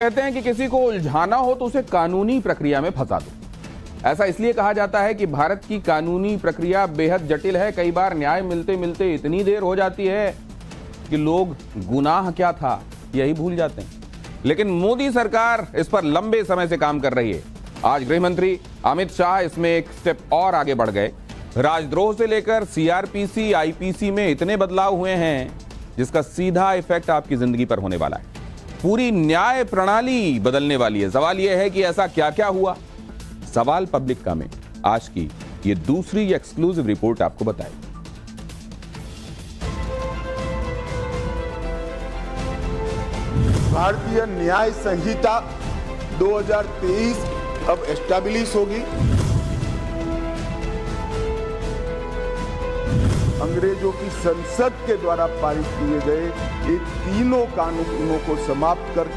कहते हैं कि किसी को उलझाना हो तो उसे कानूनी प्रक्रिया में फंसा दो। ऐसा इसलिए कहा जाता है कि भारत की कानूनी प्रक्रिया बेहद जटिल है। कई बार न्याय मिलते मिलते इतनी देर हो जाती है कि लोग गुनाह क्या था यही भूल जाते हैं। लेकिन मोदी सरकार इस पर लंबे समय से काम कर रही है। आज गृह मंत्री अमित शाह इसमें एक स्टेप और आगे बढ़ गए। राजद्रोह से लेकर सीआरपीसी, आईपीसी में इतने बदलाव हुए हैं जिसका सीधा इफेक्ट आपकी जिंदगी पर होने वाला है। पूरी न्याय प्रणाली बदलने वाली है। सवाल यह है कि ऐसा क्या क्या हुआ। सवाल पब्लिक का में आज की ये दूसरी एक्सक्लूसिव रिपोर्ट आपको बताएगी। भारतीय न्याय संहिता 2023 अब एस्टैब्लिश होगी। अंग्रेजों की संसद के द्वारा पारित किए गए ये तीनों कानूनों को समाप्त कर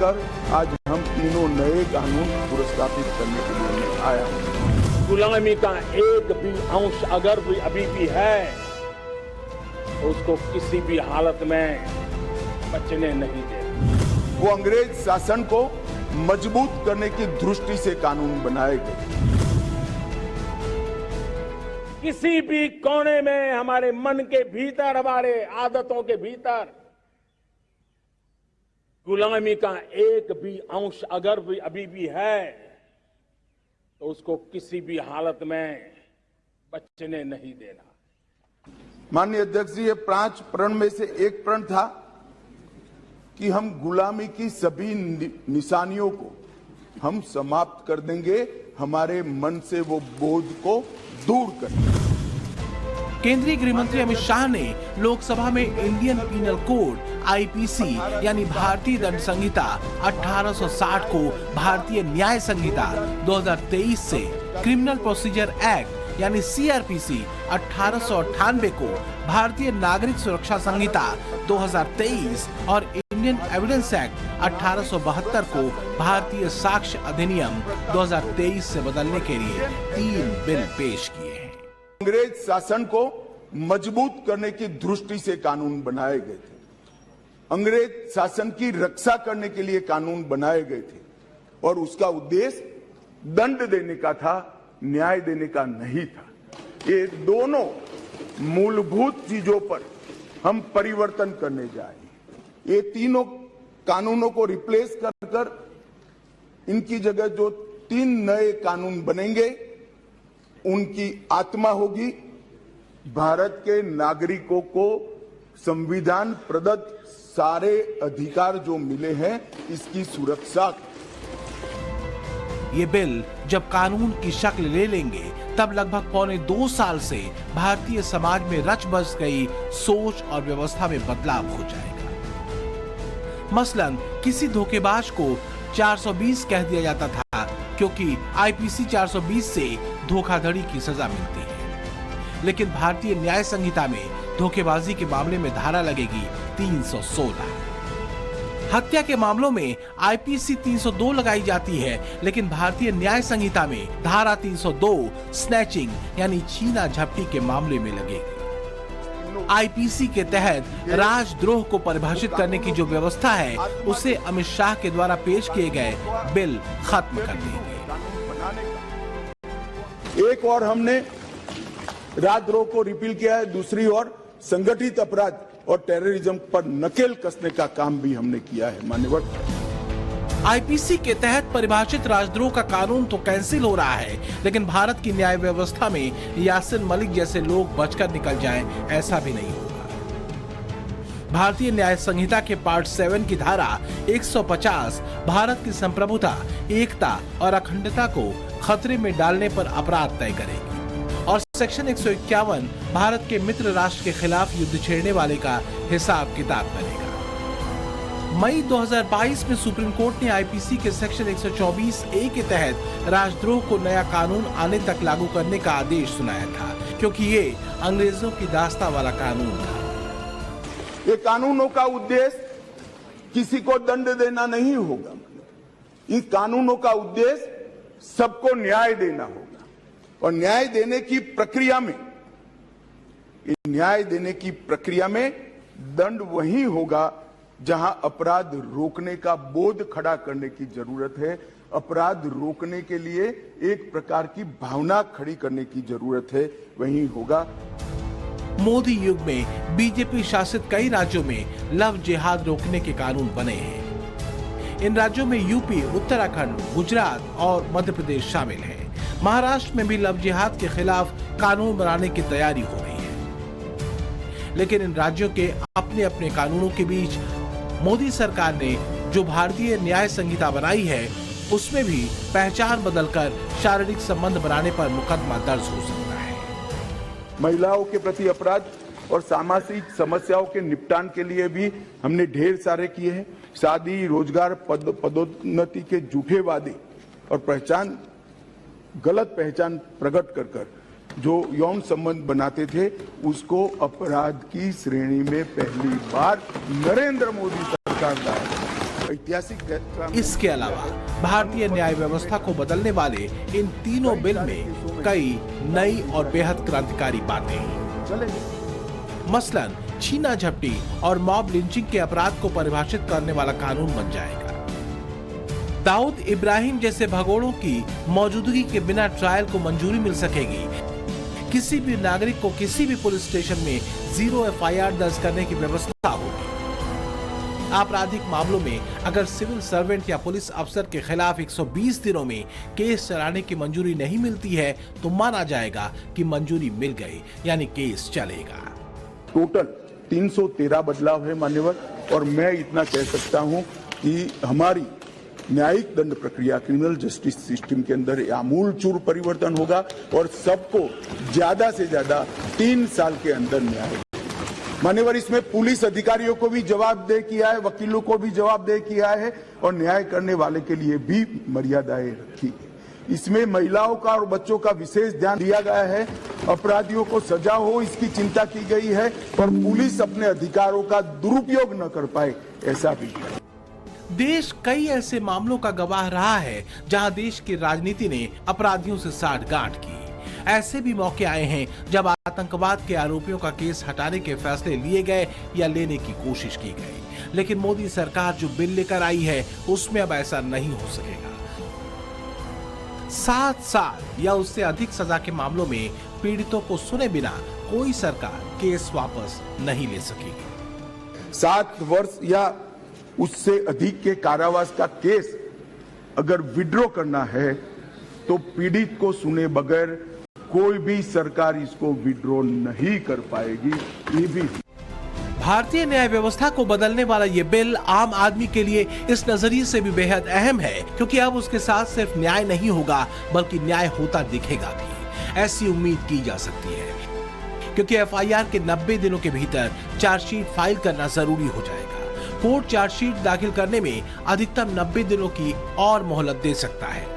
आज हम तीनों नए कानून पुरस्कृत करने के लिए मैं आया हूं। गुलामी का एक भी अंश अगर भी अभी भी है तो उसको किसी भी हालत में बचने नहीं देना। वो अंग्रेज शासन को मजबूत करने की दृष्टि से कानून बनाए गए। किसी भी कोने में हमारे मन के भीतर, हमारे आदतों के भीतर गुलामी का एक भी अंश अगर भी अभी भी है तो उसको किसी भी हालत में बचने नहीं देना। माननीय अध्यक्ष जी, ये 5 प्रण में से एक प्रण था कि हम गुलामी की सभी निशानियों को हम समाप्त कर देंगे, हमारे मन से वो बोझ को दूर करेंगे। केंद्रीय गृह मंत्री अमित शाह ने लोकसभा में इंडियन पीनल कोड आईपीसी यानी भारतीय दंड संहिता 1860 को भारतीय न्याय संहिता 2023 से क्रिमिनल प्रोसीजर एक्ट यानी सीआरपीसी 1898 को भारतीय नागरिक सुरक्षा संहिता 2023 और इंडियन एविडेंस एक्ट 1872 को भारतीय साक्ष्य अधिनियम 2023 से बदलने के लिए 3 बिल पेश किए हैं। अंग्रेज शासन को मजबूत करने की दृष्टि से कानून बनाए गए थे। अंग्रेज शासन की रक्षा करने के लिए कानून बनाए गए थे और उसका उद्देश्य दंड देने का था, न्याय देने का नहीं था। ये दोनों मूलभूत चीजों पर हम परिवर्तन करने जा रहे हैं। ये तीनों कानूनों को रिप्लेस कर इनकी जगह जो 3 नए कानून बनेंगे उनकी आत्मा होगी भारत के नागरिकों को संविधान प्रदत्त सारे अधिकार जो मिले हैं इसकी सुरक्षा। ये बिल जब कानून की शक्ल ले लेंगे तब लगभग पौने 2 साल से भारतीय समाज में रच बस गई सोच और व्यवस्था में बदलाव हो जाएगा। मसलन किसी धोखेबाज को 420 कह दिया जाता था क्योंकि आईपीसी 420 से धोखाधड़ी की सजा मिलती है, लेकिन भारतीय न्याय संहिता में धोखेबाजी के मामले में धारा लगेगी 316। हत्या के मामलों में आईपीसी 302 लगाई जाती है, लेकिन भारतीय न्याय संहिता में धारा 302 स्नैचिंग यानी छीना झपटी के मामले में लगेगी। आईपीसी के तहत राजद्रोह को परिभाषित करने की जो व्यवस्था है उसे अमित शाह के द्वारा पेश किए गए बिल खत्म कर देंगे। एक और हमने राजद्रोह को रिपील किया है, दूसरी ओर संगठित अपराध और टेररिज्म पर नकेल कसने का काम भी हमने किया है। मान्यवर, आईपीसी के तहत परिभाषित राजद्रोह का कानून तो कैंसिल हो रहा है, लेकिन भारत की न्याय व्यवस्था में यासिन मलिक जैसे लोग बचकर निकल जाएं, ऐसा भी नहीं होगा। भारतीय न्याय संहिता के पार्ट 7 की धारा 150 भारत की संप्रभुता, एकता और अखंडता को खतरे में डालने पर अपराध तय करेगी और सेक्शन 151 भारत के मित्र राष्ट्र के खिलाफ युद्ध छेड़ने वाले का हिसाब किताब करेगा। मई 2022 में सुप्रीम कोर्ट ने आईपीसी के सेक्शन 124A के तहत राजद्रोह को नया कानून आने तक लागू करने का आदेश सुनाया था, क्योंकि ये अंग्रेजों की दास्तां वाला कानून था। ये कानूनों का उद्देश्य किसी को दंड देना नहीं होगा। इन कानूनों का उद्देश्य सबको न्याय देना होगा और न्याय देने की प्रक्रिया में दंड वही होगा जहां अपराध रोकने का बोध खड़ा करने की जरूरत है, अपराध रोकने के लिए एक प्रकार की भावना खड़ी करने की जरूरत है, वहीं होगा। मोदी युग में बीजेपी शासित कई राज्यों में लव जिहाद रोकने के कानून बने हैं। इन राज्यों में यूपी, उत्तराखंड, गुजरात और मध्य प्रदेश शामिल हैं। महाराष्ट्र में भी लव जिहाद के खिलाफ कानून बनाने की तैयारी हो रही है। लेकिन इन राज्यों के अपने अपने कानूनों के बीच मोदी सरकार ने जो भारतीय न्याय संहिता बनाई है, उसमें भी पहचान बदलकर शारीरिक संबंध बनाने पर मुकदमा दर्ज हो सकता है। महिलाओं के प्रति अपराध और सामाजिक समस्याओं के निपटान के लिए भी हमने ढेर सारे किए हैं। शादी, रोजगार, पदोन्नति के झूठे वादे और गलत पहचान प्रकट कर जो यौन संबंध बनाते थे, उसको अपराध की श्रेणी में पहली बार नरेंद्र मोदी सरकार लाया। ऐतिहासिक। इसके अलावा भारतीय न्याय व्यवस्था को बदलने वाले इन तीनों बिल में कई नई और बेहद क्रांतिकारी बातें हैं। मसलन छीना झपटी और मॉब लिंचिंग के अपराध को परिभाषित करने वाला कानून बन जाएगा। दाऊद इब्राहिम जैसे भगोड़ों की मौजूदगी के बिना ट्रायल को मंजूरी मिल सकेगी। किसी भी नागरिक को किसी भी पुलिस स्टेशन में 0 FIR दर्ज करने की व्यवस्था होगी। आपराधिक मामलों में अगर सिविल सर्वेंट या पुलिस अफसर के खिलाफ 120 दिनों में केस चलाने की मंजूरी नहीं मिलती है, तो माना जाएगा कि मंजूरी मिल गई, यानी केस चलेगा। टोटल 313 बदलाव है मान्यवर, और मैं इतना कह सकता हूं कि हमारी न्यायिक दंड प्रक्रिया, क्रिमिनल जस्टिस सिस्टम के अंदर आमूलचूल परिवर्तन होगा और सबको ज्यादा से ज्यादा 3 साल के अंदर न्याय। मान्यवर, इसमें पुलिस अधिकारियों को भी जवाबदेह किया है, वकीलों को भी जवाबदेह किया है और न्याय करने वाले के लिए भी मर्यादाएं रखी है। इसमें महिलाओं का और बच्चों का विशेष ध्यान दिया गया है। अपराधियों को सजा हो, इसकी चिंता की गई है और पुलिस अपने अधिकारों का दुरुपयोग न कर पाए, ऐसा भी है। देश कई ऐसे मामलों का गवाह रहा है जहां देश की राजनीति ने अपराधियों से साठगांठ की। ऐसे भी मौके आए हैं जब आतंकवाद के आरोपियों का केस हटाने के फैसले लिए गए या लेने की कोशिश की गई। लेकिन मोदी सरकार जो बिल लेकर आई है, उसमें अब ऐसा नहीं हो सकेगा। 7 साल या उससे अधिक सजा के मामलों में पीड़ितों को सुने बिना कोई सरकार केस वापस नहीं ले सकेगी। 7 वर्ष या उससे अधिक के कारावास का केस अगर विड्रॉ करना है तो पीड़ित को सुने बगैर कोई भी सरकार इसको विड्रॉ नहीं कर पाएगी। ये भी भारतीय न्याय व्यवस्था को बदलने वाला ये बिल आम आदमी के लिए इस नजरिए से भी बेहद अहम है, क्योंकि अब उसके साथ सिर्फ न्याय नहीं होगा बल्कि न्याय होता दिखेगा भी। ऐसी उम्मीद की जा सकती है, क्योंकि FIR के 90 दिनों के भीतर चार्जशीट फाइल करना जरूरी हो जाएगा। कोर्ट चार्जशीट दाखिल करने में अधिकतम 90 दिनों की और मोहलत दे सकता है।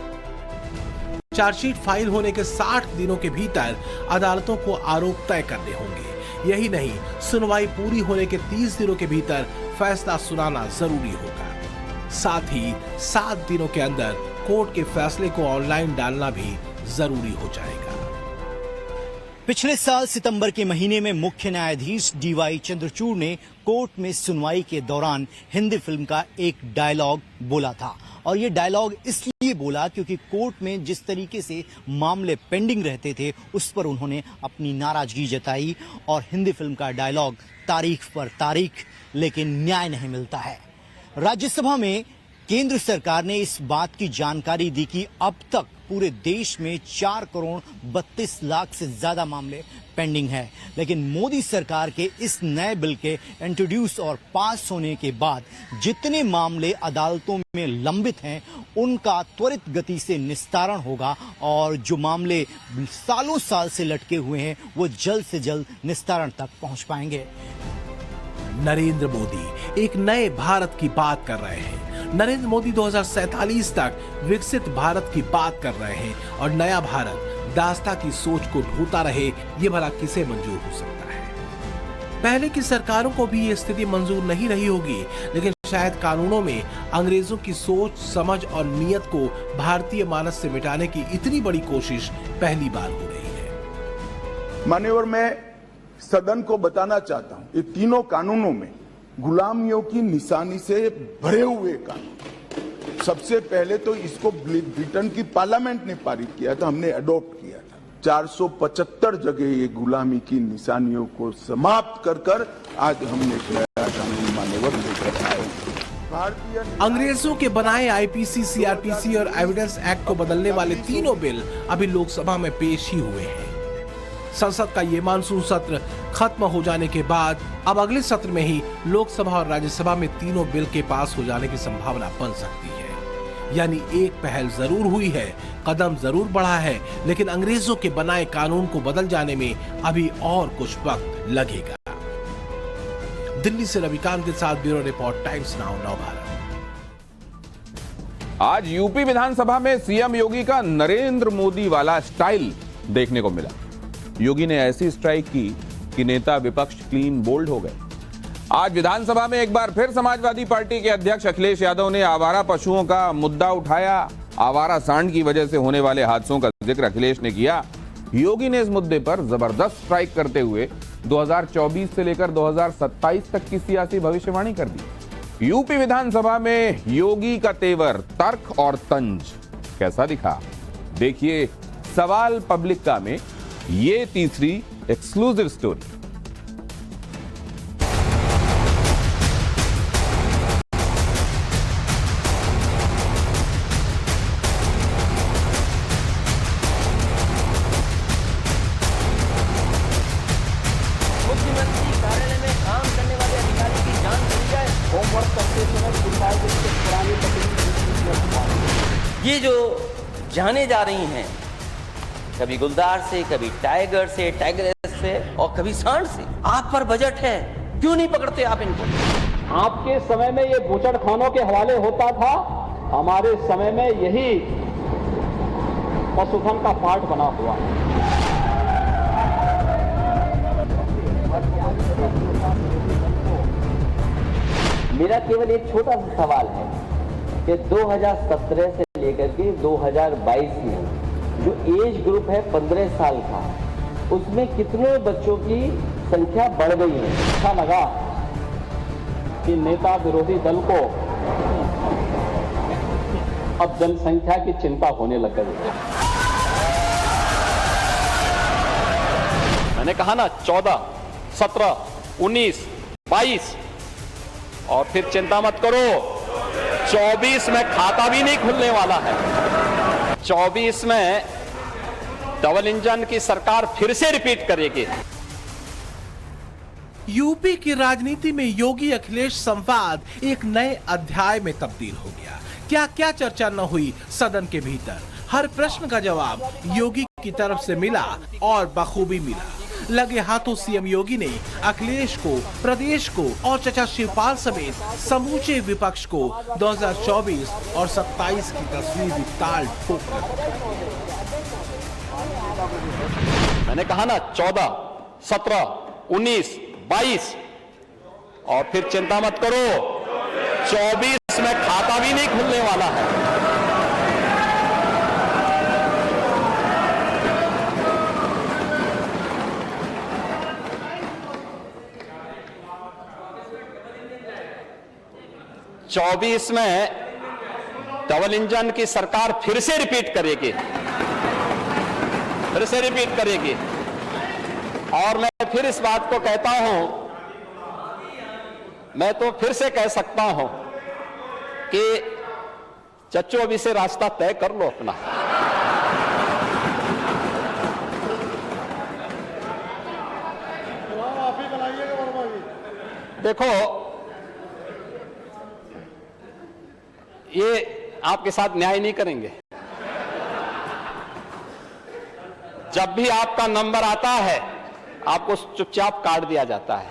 चार्जशीट फाइल होने के 60 दिनों के भीतर अदालतों को आरोप तय करने होंगे। यही नहीं, सुनवाई पूरी होने के 30 दिनों के भीतर फैसला सुनाना जरूरी होगा। साथ ही 7 दिनों के अंदर कोर्ट के फैसले को ऑनलाइन डालना भी जरूरी हो जाएगा। पिछले साल सितंबर के महीने में मुख्य न्यायाधीश DY चंद्रचूड़ ने कोर्ट में सुनवाई के दौरान हिंदी फिल्म का एक डायलॉग बोला था, और ये डायलॉग इसलिए बोला क्योंकि कोर्ट में जिस तरीके से मामले पेंडिंग रहते थे उस पर उन्होंने अपनी नाराजगी जताई, और हिंदी फिल्म का डायलॉग तारीख पर तारीख, लेकिन न्याय नहीं मिलता है। राज्यसभा में केंद्र सरकार ने इस बात की जानकारी दी कि अब तक पूरे देश में 4 करोड़ 32 लाख से ज्यादा मामले पेंडिंग है, लेकिन मोदी सरकार के इस नए बिल के इंट्रोड्यूस और पास होने के बाद जितने मामले अदालतों में लंबित हैं उनका त्वरित गति से निस्तारण होगा, और जो मामले सालों साल से लटके हुए हैं वो जल्द से जल्द निस्तारण तक पहुंच पाएंगे। नरेंद्र मोदी एक नए भारत की बात कर रहे हैं। नरेंद्र मोदी 2047 तक विकसित भारत की बात कर रहे हैं, और नया भारत दास्ता की सोच को ढोता रहे, ये भला किसे मंजूर हो सकता है। पहले की सरकारों को भी ये स्थिति मंजूर नहीं रही होगी, लेकिन शायद कानूनों में अंग्रेजों की सोच, समझ और नीयत को भारतीय मानस से मिटाने की इतनी बड़ी कोशिश पहली बार हो रही है। मान्यवर, मैं सदन को बताना चाहता हूं, ये तीनों कानूनों में गुलामियों की निशानी से भरे हुए कानून। सबसे पहले तो इसको ब्रिटेन की पार्लियामेंट ने पारित किया था, हमने अडॉप्ट किया था। 475 जगह ये गुलामी की निशानियों को समाप्त कर आज हमने नया कानून मान्यवर लेकर आए। भारतीय अंग्रेजों के बनाए आईपीसी, सीआरपीसी और एविडेंस एक्ट को बदलने वाले तीनों बिल अभी लोकसभा में पेश ही हुए हैं। संसद का ये मानसून सत्र खत्म हो जाने के बाद अब अगले सत्र में ही लोकसभा और राज्यसभा में तीनों बिल के पास हो जाने की संभावना बन सकती है। यानी एक पहल जरूर हुई है, कदम जरूर बढ़ा है, लेकिन अंग्रेजों के बनाए कानून को बदल जाने में अभी और कुछ वक्त लगेगा। दिल्ली से रविकांत के साथ bureau report, times now Navbharat. आज यूपी विधानसभा में सीएम योगी का नरेंद्र मोदी वाला स्टाइल देखने को मिला। योगी ने ऐसी स्ट्राइक की कि नेता विपक्ष क्लीन बोल्ड हो गए। आज विधानसभा में एक बार फिर समाजवादी पार्टी के अध्यक्ष अखिलेश यादव ने आवारा पशुओं का मुद्दा उठाया। आवारा सांड की वजह से होने वाले हादसों का जिक्र अखिलेश ने किया। योगी ने इस मुद्दे पर जबरदस्त स्ट्राइक करते हुए 2024 से लेकर 2027 तक की सियासी भविष्यवाणी कर दी। यूपी विधानसभा में योगी का तेवर तर्क और तंज कैसा दिखा, देखिए सवाल पब्लिक का में ये तीसरी एक्सक्लूसिव स्टोरी। मुख्यमंत्री कार्यालय में काम करने वाले अधिकारी की जान चली जाए, होमवर्क करते समय पुरानी तकनीक। ये जो जाने जा रही हैं, कभी गुलदार से, कभी टाइगर से, टाइगरेस से और कभी सांड से। आप पर बजट है, क्यों नहीं पकड़ते आप इनको? आपके समय में ये बूचड़खानों के हवाले होता था, हमारे समय में यही पशुधन का पार्ट बना हुआ है। मेरा केवल एक छोटा सा सवाल है कि 2017 से लेकर के 2022 में जो एज ग्रुप है 15 साल का, उसमें कितने बच्चों की संख्या बढ़ गई है? अच्छा लगा कि नेता विरोधी दल को अब जनसंख्या की चिंता होने लग गई है। मैंने कहा ना 14, 17, 19, 22 और फिर चिंता मत करो, 24 में खाता भी नहीं खुलने वाला है। 24 में डबल इंजन की सरकार फिर से रिपीट करेगी। यूपी की राजनीति में योगी अखिलेश संवाद एक नए अध्याय में तब्दील हो गया। क्या क्या चर्चा न हुई सदन के भीतर, हर प्रश्न का जवाब योगी की तरफ से मिला और बखूबी मिला। लगे हाथों सीएम योगी ने अखिलेश को, प्रदेश को और चचा शिवपाल समेत समूचे विपक्ष को 2024 और 27 की तस्वीर ताल ठोक कर। मैंने कहा ना 14, 17, 19, 22 और फिर चिंता मत करो, 24 में खाता भी नहीं खुलने वाला है। चौबीस में डबल इंजन की सरकार फिर से रिपीट करेगी, फिर से रिपीट करेगी। और मैं फिर इस बात को कहता हूं, मैं तो फिर से कह सकता हूं कि चच्चो अभी से रास्ता तय कर लो अपना। देखो, ये आपके साथ न्याय नहीं करेंगे। जब भी आपका नंबर आता है, आपको चुपचाप काट दिया जाता है।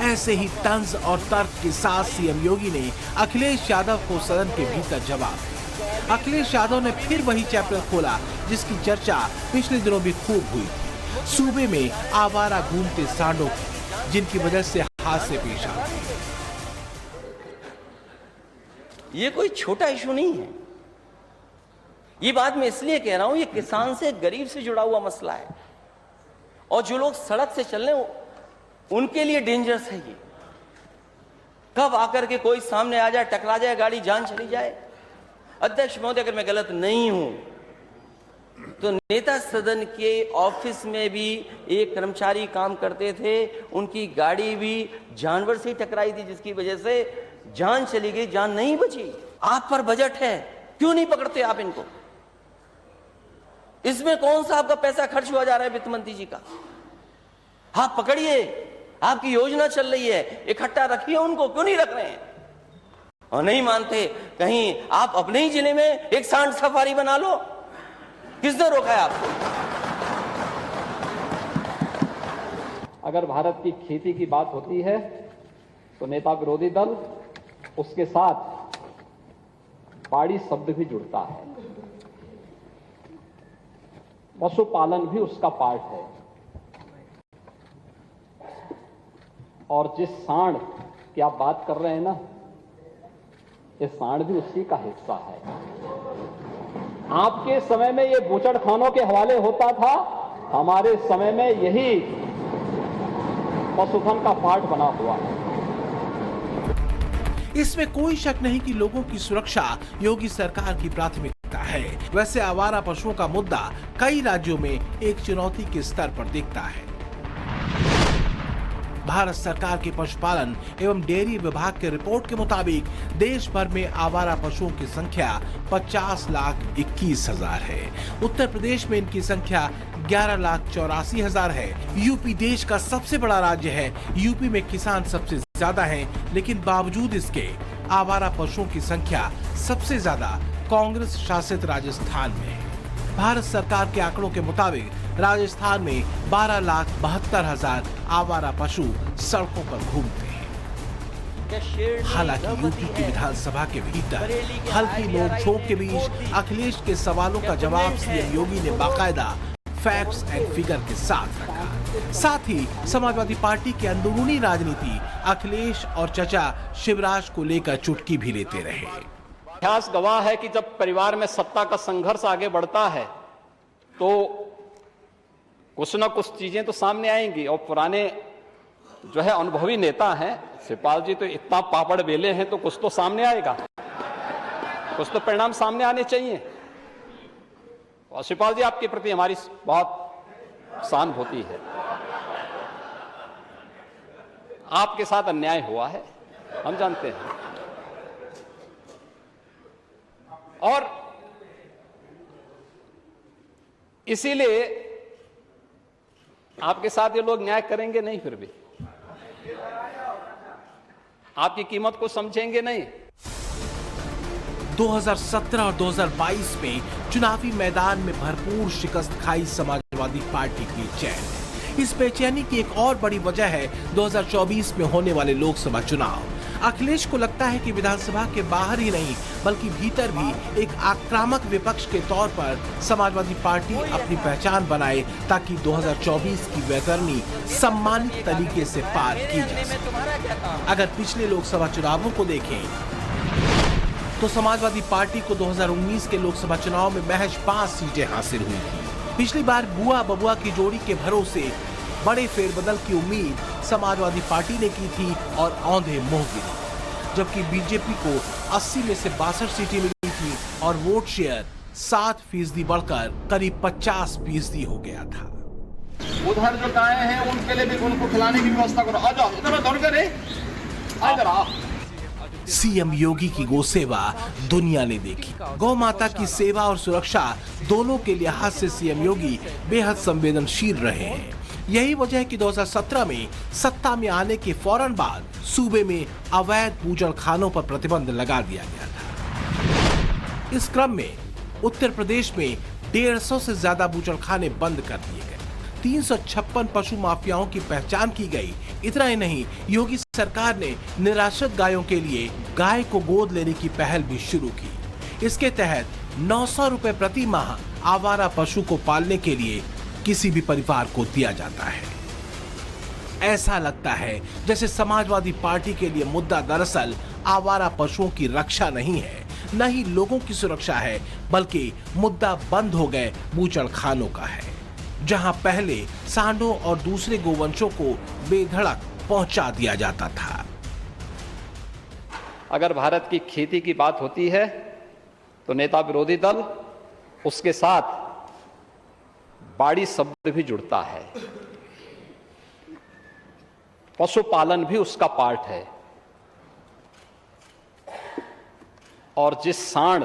ऐसे ही तंज और तर्क के साथ सीएम योगी ने अखिलेश यादव को सदन के भीतर जवाब दिया। अखिलेश यादव ने फिर वही चैप्टर खोला जिसकी चर्चा पिछले दिनों भी खूब हुई थी। सूबे में आवारा घूमते सांडों की, जिनकी वजह से हादसे पेश आते हैं। ये कोई छोटा इशू नहीं है। ये बात मैं इसलिए कह रहा हूं, ये किसान से, गरीब से जुड़ा हुआ मसला है। और जो लोग सड़क से चल रहे हैं उनके लिए डेंजरस है ये। कब आकर के कोई सामने आ जाए, टकरा जाए, गाड़ी जान चली जाए। अध्यक्ष महोदय, अगर मैं गलत नहीं हूं तो नेता सदन के ऑफिस में भी एक कर्मचारी काम करते थे, उनकी गाड़ी भी जानवर से टकराई थी, जिसकी वजह से जान चली गई, जान नहीं बची। आप पर बजट है, क्यों नहीं पकड़ते आप इनको? इसमें कौन सा आपका पैसा खर्च हुआ जा रहा है वित्त मंत्री जी का? आप पकड़िए, आपकी योजना चल रही है, इकट्ठा रखिए उनको, क्यों नहीं रख रहे हैं? और नहीं मानते, कहीं आप अपने ही जिले में एक सांड सफारी बना लो। किसने रोका है आपको? अगर भारत की खेती की बात होती है तो नेता विरोधी दल उसके साथ पाड़ी शब्द भी जुड़ता है। पशुपालन भी उसका पार्ट है, और जिस सांड की आप बात कर रहे हैं ना, ये सांड भी उसी का हिस्सा है। आपके समय में ये बूचड़खानों के हवाले होता था, हमारे समय में यही पशुधन का पार्ट बना हुआ है। इसमें कोई शक नहीं कि लोगों की सुरक्षा योगी सरकार की प्राथमिकता है। वैसे आवारा पशुओं का मुद्दा कई राज्यों में एक चुनौती के स्तर पर दिखता है। भारत सरकार के पशुपालन एवं डेयरी विभाग के रिपोर्ट के मुताबिक देश भर में आवारा पशुओं की संख्या 50,21,000 है। उत्तर प्रदेश में इनकी संख्या 11,84,000 है। यूपी देश का सबसे बड़ा राज्य है। यूपी में किसान सबसे ज्यादा हैं, लेकिन बावजूद इसके आवारा पशुओं की संख्या सबसे ज्यादा कांग्रेस शासित राजस्थान में है। भारत सरकार के आंकड़ों के मुताबिक राजस्थान में 12,72,000 आवारा पशु सड़कों पर घूमते हैं। हालांकि यूपी की विधानसभा के भीतर हल्की नोक-झोंक के बीच अखिलेश के सवालों का जवाब सीएम योगी ने बाकायदा फैक्ट्स एंड फिगर के साथ रखा। साथ ही समाजवादी पार्टी की अंदरूनी राजनीति अखिलेश और चचा शिवराज को लेकर चुटकी भी लेते रहे। इतिहास गवाह है कि जब परिवार में सत्ता का संघर्ष आगे बढ़ता है तो कुछ न कुछ चीजें तो सामने आएंगी, और पुराने जो है अनुभवी नेता हैं, शिवपाल जी तो इतना पापड़ बेले हैं, तो कुछ तो सामने आएगा, कुछ तो परिणाम सामने आने चाहिए। और शिवपाल जी, आपके प्रति हमारी बहुत सहानुभूति है। आपके साथ अन्याय हुआ है, हम जानते हैं, और इसीलिए आपके साथ ये लोग न्याय करेंगे नहीं, फिर भी आपकी कीमत को समझेंगे नहीं। 2017 और 2022 में चुनावी मैदान में भरपूर शिकस्त खाई समाजवादी पार्टी की चैन। इस बेचैनी की एक और बड़ी वजह है 2024 में होने वाले लोकसभा चुनाव। अखिलेश को लगता है कि विधानसभा के बाहर ही नहीं बल्कि भीतर भी एक आक्रामक विपक्ष के तौर पर समाजवादी पार्टी अपनी पहचान बनाए, ताकि 2024 की वैतरणी सम्मानित तरीके से पार की जा सके। अगर पिछले लोकसभा चुनावों को देखें तो समाजवादी पार्टी को 2019 के लोकसभा चुनाव में महज 5 सीटें हासिल हुई थी। पिछली बार बुआ बबुआ की जोड़ी के भरोसे बड़े फेरबदल की उम्मीद समाजवादी पार्टी ने की थी और औंधे मुंह गिरे, जबकि बीजेपी को 80 में से 62 सीटें मिली थी और वोट शेयर 7% बढ़कर करीब 50% हो गया था। उधर जो गायें हैं उनके लिए भी उनको खिलाने की व्यवस्था करो। आ जाओ, इधर दौड़ कर इधर आओ। सीएम योगी की गौ सेवा दुनिया ने देखी। गौ माता की सेवा और सुरक्षा दोनों के लिहाज से सीएम योगी बेहद संवेदनशील रहे हैं। यही वजह है कि 2017 में सत्ता में आने के फौरन बाद सूबे में अवैध बूचड़खानों पर प्रतिबंध लगा दिया गया था। इस क्रम में उत्तर प्रदेश में 150 से ज्यादा बूचड़खाने बंद कर दिए गए। 356 पशु माफियाओं की पहचान की गई। इतना ही नहीं, योगी सरकार ने निराश्रित गायों के लिए गाय को गोद लेने की पहल भी शुरू की। इसके तहत 900 रुपए प्रति माह आवारा पशु को पालने के लिए किसी भी परिवार को दिया जाता है। ऐसा लगता है जैसे समाजवादी पार्टी के लिए मुद्दा दरअसल आवारा पशुओं की रक्षा नहीं है, न ही लोगों की सुरक्षा है, बल्कि मुद्दा बंद हो गए बूचड़खानों का है, जहां पहले सांडों और दूसरे गोवंशों को बेधड़क पहुंचा दिया जाता था। अगर भारत की खेती की बात होती है तो नेता विरोधी दल उसके साथ बाड़ी शब्द भी जुड़ता है, पशुपालन भी उसका पार्ट है, और जिस सांड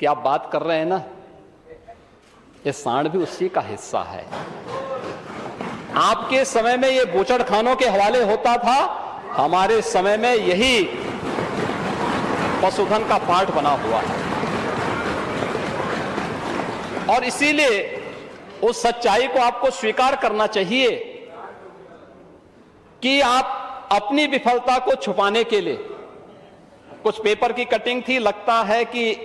की आप बात कर रहे हैं ना, ये सांड भी उसी का हिस्सा है। आपके समय में ये बूचड़खानों के हवाले होता था, हमारे समय में यही पशुधन का पार्ट बना हुआ है। और इसीलिए उस सच्चाई को आपको स्वीकार करना चाहिए कि आप अपनी विफलता को छुपाने के लिए, कुछ पेपर की कटिंग थी, लगता है कि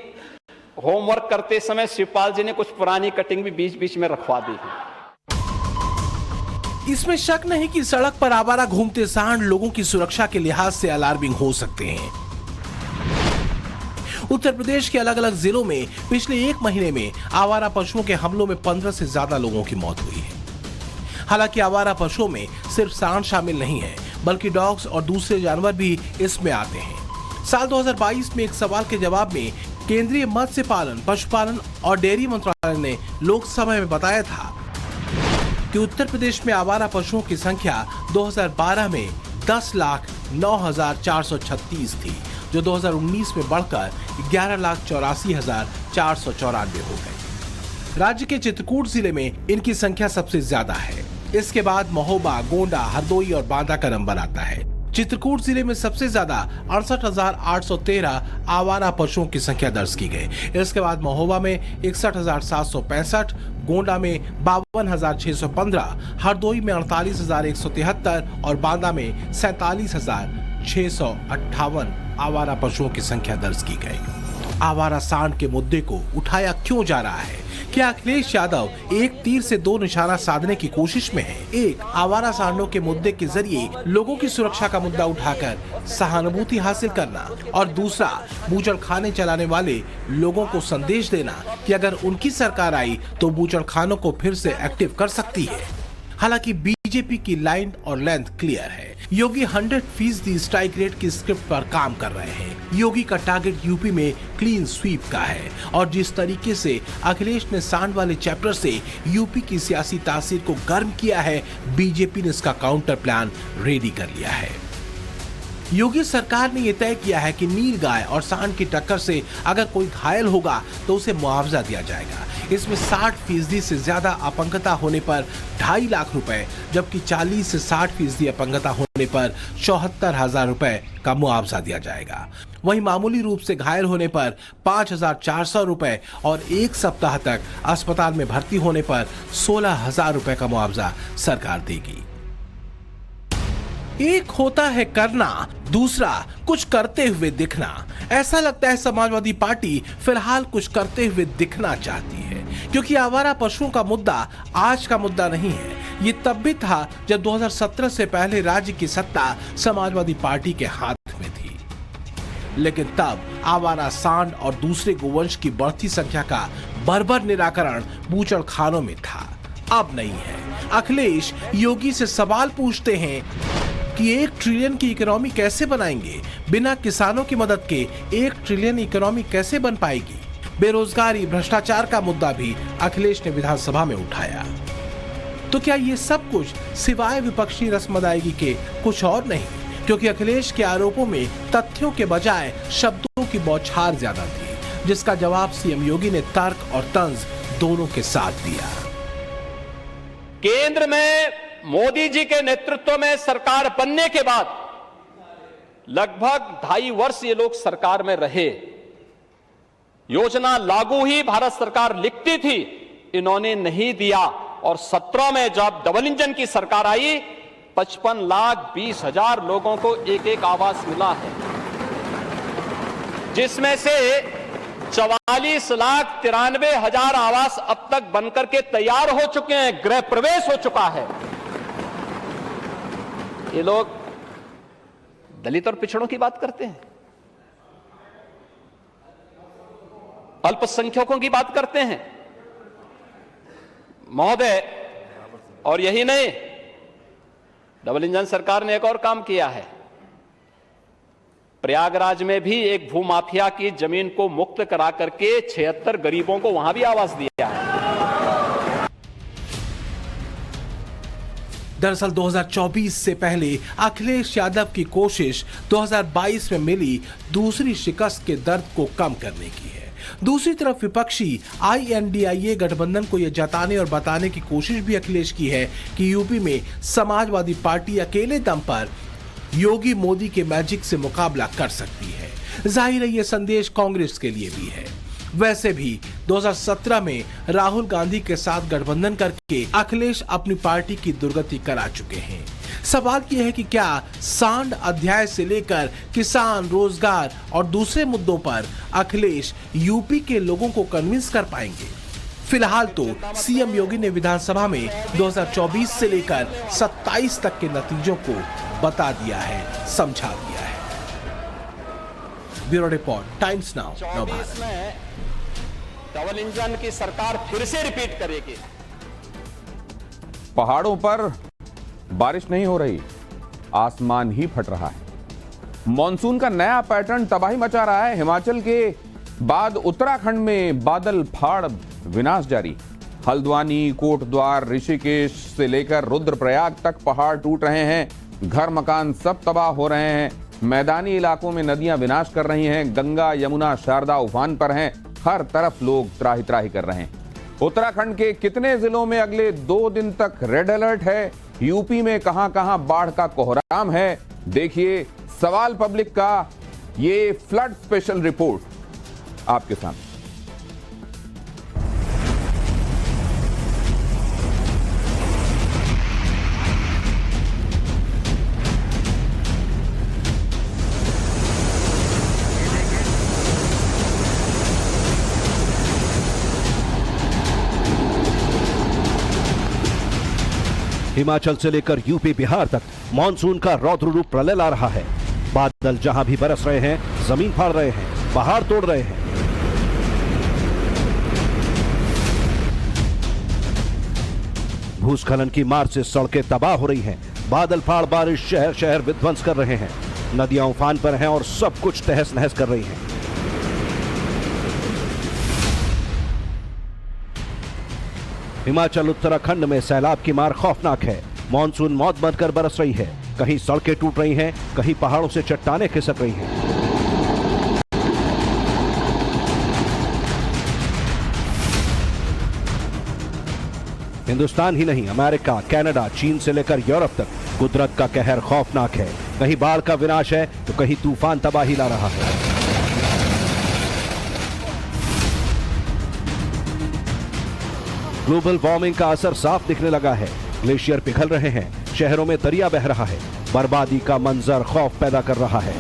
होमवर्क करते समय शिवपाल जी ने कुछ पुरानी कटिंग भी बीच बीच में रखवा दी है। इसमें शक नहीं कि सड़क पर आवारा घूमते सांड लोगों की सुरक्षा के लिहाज से अलार्मिंग हो सकते हैं। उत्तर प्रदेश के अलग अलग जिलों में पिछले 1 महीने में आवारा पशुओं के हमलों में 15 से ज्यादा लोगों की मौत हुई है। हालांकि आवारा पशुओं में सिर्फ सांड शामिल नहीं है, बल्कि डॉग्स और दूसरे जानवर भी इसमें आते हैं। साल 2022 में एक सवाल के जवाब में केंद्रीय मत्स्य पालन, पशुपालन और डेयरी मंत्रालय ने लोकसभा में बताया था कि उत्तर प्रदेश में आवारा पशुओं की संख्या 2012 में 10,09,436 थी, जो 2019 में बढ़कर 11,84,494 हो गई। राज्य के चित्रकूट जिले में इनकी संख्या सबसे ज्यादा है। इसके बाद महोबा, गोंडा, हरदोई और बांदा का नंबर आता है। चित्रकूट जिले में सबसे ज्यादा 68,813 आवारा पशुओं की संख्या दर्ज की गई। इसके बाद महोबा में 61,765, गोंडा में 52,615, हरदोई में 48,173 और बांदा में 47,658 आवारा पशुओं की संख्या दर्ज की गई। आवारा सांड के मुद्दे को उठाया क्यों जा रहा है? क्या अखिलेश यादव एक तीर से 2 निशाना साधने की कोशिश में है? एक, आवारा सांडों के मुद्दे के जरिए लोगों की सुरक्षा का मुद्दा उठाकर सहानुभूति हासिल करना, और दूसरा, बूचड़खाने चलाने वाले लोगों को संदेश देना कि अगर उनकी सरकार आई तो बूचड़खानों को फिर से एक्टिव कर सकती है। हालांकि बीजेपी की लाइन और लेंथ क्लियर है। योगी 100% स्ट्राइक रेट की स्क्रिप्ट पर काम कर रहे हैं। योगी का टारगेट यूपी में क्लीन स्वीप का है, और जिस तरीके से अखिलेश ने सांड वाले चैप्टर से यूपी की सियासी तासीर को गर्म किया है, बीजेपी ने इसका काउंटर प्लान रेडी कर लिया है। योगी सरकार ने यह तय किया है कि नील गाय और सांड की टक्कर से अगर कोई घायल होगा तो उसे मुआवजा दिया जाएगा। इसमें 60% से ज्यादा अपंगता होने पर 2.5 लाख रुपए, जबकि 40 से 60% अपंगता होने पर 74,000 रुपए का मुआवजा दिया जाएगा। वहीं मामूली रूप से घायल होने पर 5,400 रुपए और 1 सप्ताह तक अस्पताल में भर्ती होने पर 16,000 रुपए का मुआवजा सरकार देगी। एक होता है करना, दूसरा कुछ करते हुए दिखना। ऐसा लगता है समाजवादी पार्टी फिलहाल कुछ करते हुए दिखना चाहती है, क्योंकि आवारा पशुओं का मुद्दा आज का मुद्दा नहीं है। ये तब भी था जब 2017 से पहले राज्य की सत्ता समाजवादी पार्टी के हाथ में थी, लेकिन तब आवारा सांड और दूसरे गोवंश की बढ़ती संख्या का बर्बर निराकरण बूचड़खानों में था। अब नहीं है। अखिलेश योगी से सवाल पूछते हैं कि 1 ट्रिलियन की इकोनॉमी कैसे बनाएंगे? बिना किसानों की मदद के 1 ट्रिलियन इकोनॉमी कैसे बन पाएगी? बेरोजगारी, भ्रष्टाचार का मुद्दा भी अखिलेश ने विधानसभा में उठाया। तो क्या ये सब कुछ सिवाय विपक्षी रस्म अदायगी के कुछ और नहीं? क्योंकि अखिलेश के आरोपों में तथ्यों के बजाय शब्दों की बौछार ज्यादा थी, जिसका जवाब सीएम योगी ने तर्क और तंज दोनों के साथ दिया। केंद्र में मोदी जी के नेतृत्व में सरकार बनने के बाद लगभग 2.5 वर्ष ये लोग सरकार में रहे। योजना लागू ही भारत सरकार लिखती थी, इन्होंने नहीं दिया। और 17 में जब डबल इंजन की सरकार आई, 55,20,000 लोगों को एक आवास मिला है, जिसमें से 44,93,000 आवास अब तक बनकर के तैयार हो चुके हैं, गृह प्रवेश हो चुका है। ये लोग दलित और पिछड़ों की बात करते हैं, अल्पसंख्यकों की बात करते हैं महोदय। और यही नहीं, डबल इंजन सरकार ने एक और काम किया है। प्रयागराज में भी एक भूमाफिया की जमीन को मुक्त करा करके 76 गरीबों को वहां भी आवास दिया है। दरअसल 2024 से पहले अखिलेश यादव की कोशिश 2022 में मिली दूसरी शिकस्त के दर्द को कम करने की है। दूसरी तरफ विपक्षी INDIA गठबंधन को यह जताने और बताने की कोशिश भी अखिलेश की है कि यूपी में समाजवादी पार्टी अकेले दम पर योगी मोदी के मैजिक से मुकाबला कर सकती है। जाहिर है यह संदेश कांग्रेस के लिए भी है। वैसे भी 2017 में राहुल गांधी के साथ गठबंधन करके अखिलेश अपनी पार्टी की दुर्गति करा चुके हैं। सवाल यह है कि क्या सांड अध्याय से लेकर किसान, रोजगार और दूसरे मुद्दों पर अखिलेश यूपी के लोगों को कन्विंस कर पाएंगे। फिलहाल तो सीएम योगी ने विधानसभा में 2024 से लेकर 27 तक के नतीजों को बता दिया है, समझा दिया है। Bureau report, times now, Navbharat. Double engine की सरकार फिर से रिपीट करेगी। पहाड़ों पर बारिश नहीं हो रही, आसमान ही फट रहा है। मॉनसून का नया पैटर्न तबाही मचा रहा है। हिमाचल के बाद उत्तराखंड में बादल फाड़ विनाश जारी। हल्द्वानी, कोटद्वार, ऋषिकेश से लेकर रुद्रप्रयाग तक पहाड़ टूट रहे हैं। घर मकान सब तबाह हो रहे हैं। मैदानी इलाकों में नदियां विनाश कर रही हैं। गंगा, यमुना, शारदा उफान पर हैं। हर तरफ लोग त्राही त्राही कर रहे हैं। उत्तराखंड के कितने जिलों में अगले 2 दिन तक रेड अलर्ट है? यूपी में कहां कहां बाढ़ का कोहराम है? देखिए सवाल पब्लिक का ये फ्लड स्पेशल रिपोर्ट आपके सामने। हिमाचल से लेकर यूपी, बिहार तक मॉनसून का रौद्र रूप प्रलय ला रहा है। बादल जहां भी बरस रहे हैं, जमीन फाड़ रहे हैं, पहाड़ तोड़ रहे हैं। भूस्खलन की मार से सड़कें तबाह हो रही हैं। बादल फाड़ बारिश शहर शहर विध्वंस कर रहे हैं। नदियां उफान पर हैं और सब कुछ तहस नहस कर रही हैं। हिमाचल, उत्तराखंड में सैलाब की मार खौफनाक है। मॉनसून मौत बनकर बरस रही है। कहीं सड़कें टूट रही हैं, कहीं पहाड़ों से चट्टानें खिसक रही हैं। हिंदुस्तान ही नहीं, अमेरिका, कनाडा, चीन से लेकर यूरोप तक कुदरत का कहर खौफनाक है। कहीं बाढ़ का विनाश है तो कहीं तूफान तबाही ला रहा है। ग्लोबल वार्मिंग का असर साफ दिखने लगा है। ग्लेशियर पिघल रहे हैं, शहरों में दरिया बह रहा है। बर्बादी का मंजर खौफ पैदा कर रहा है।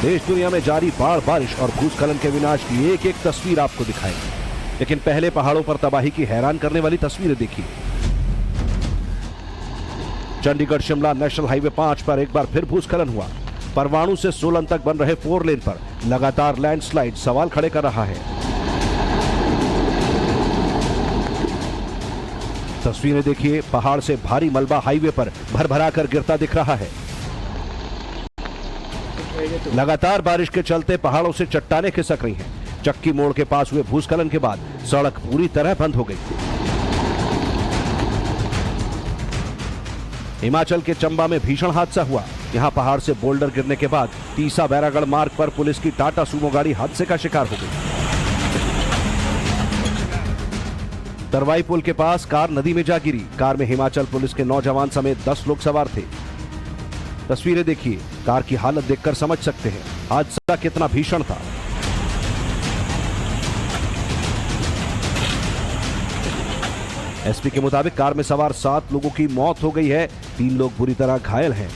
देश दुनिया में जारी बाढ़, बारिश और भूस्खलन के विनाश की एक एक तस्वीर आपको दिखाएंगे। लेकिन पहले पहाड़ों पर तबाही की हैरान करने वाली तस्वीरें देखिए। चंडीगढ़ शिमला नेशनल हाईवे 5 पर एक बार फिर भूस्खलन हुआ। परवाणु से सोलन तक बन रहे 4 लेन पर लगातार लैंडस्लाइड सवाल खड़े कर रहा है। तस्वीरें देखिए, पहाड़ से भारी मलबा हाईवे पर भरभरा कर गिरता दिख रहा है। लगातार बारिश के चलते पहाड़ों से चट्टानें खिसक रही हैं। चक्की मोड़ के पास हुए भूस्खलन के बाद सड़क पूरी तरह बंद हो गई। हिमाचल के चंबा में भीषण हादसा हुआ। यहां पहाड़ से बोल्डर गिरने के बाद तीसा बैरागढ़ मार्ग पर पुलिस की टाटा सूमो गाड़ी हादसे का शिकार हो गई। तरवाई पुल के पास कार नदी में जा गिरी। कार में हिमाचल पुलिस के नौजवान समेत 10 लोग सवार थे। तस्वीरें देखिए, कार की हालत देखकर समझ सकते हैं हादसा कितना भीषण था। एसपी के मुताबिक कार में सवार 7 लोगों की मौत हो गई है, 3 लोग बुरी तरह घायल हैं।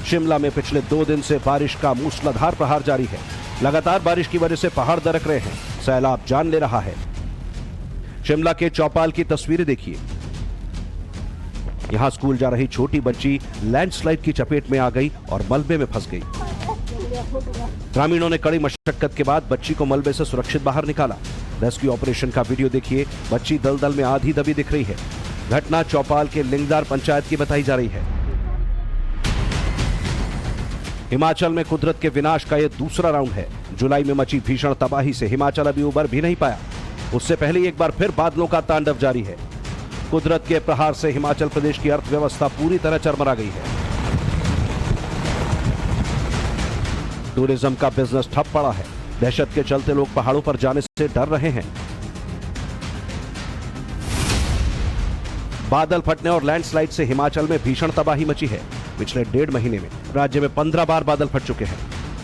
शिमला में पिछले 2 दिन से बारिश का मूसलाधार प्रहार जारी है। लगातार बारिश की वजह से पहाड़ दरक रहे हैं, सैलाब जान ले रहा है। शिमला के चौपाल की तस्वीरें देखिए। यहां स्कूल जा रही छोटी बच्ची लैंडस्लाइड की चपेट में आ गई और मलबे में फंस गई। ग्रामीणों ने कड़ी मशक्कत के बाद बच्ची को मलबे से सुरक्षित बाहर निकाला। रेस्क्यू ऑपरेशन का वीडियो देखिए। बच्ची दलदल में आधी दबी दिख रही है। घटना चौपाल के लिंगदार पंचायत की बताई जा रही है। हिमाचल में कुदरत के विनाश का यह दूसरा राउंड है। जुलाई में मची भीषण तबाही से हिमाचल अभी उबर भी नहीं पाया। उससे पहले एक बार फिर बादलों का तांडव जारी है। कुदरत के प्रहार से हिमाचल प्रदेश की अर्थव्यवस्था पूरी तरह चरमरा गई है। टूरिज्म का बिजनेस ठप पड़ा है। दहशत के चलते लोग पहाड़ों पर जाने से डर रहे हैं। बादल फटने और लैंडस्लाइड से हिमाचल में भीषण तबाही मची है। पिछले 1.5 महीने में राज्य में 15 बार बादल फट चुके हैं।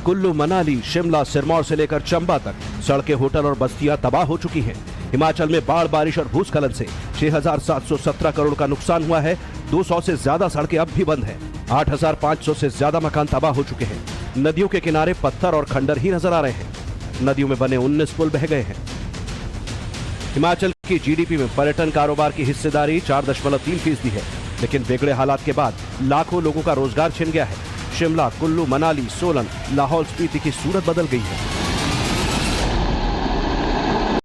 कुल्लू, मनाली, शिमला, सिरमौर से लेकर चंबा तक सड़कें, होटल और बस्तियां तबाह हो चुकी हैं। हिमाचल में बाढ़, बारिश और भूस्खलन से 6,717 करोड़ का नुकसान हुआ है। 200 से ज्यादा सड़कें अब भी बंद हैं। 8,500 से ज्यादा मकान तबाह हो चुके हैं। नदियों के किनारे पत्थर और खंडर ही नजर आ रहे हैं। नदियों में बने 19 पुल बह गए हैं। हिमाचल की जीडीपी में पर्यटन कारोबार की हिस्सेदारी 4.3% है, लेकिन बिगड़े हालात के बाद लाखों लोगों का रोजगार छिन गया है। शिमला, कुल्लू, मनाली, सोलन, लाहौल स्पीति की सूरत बदल गई है।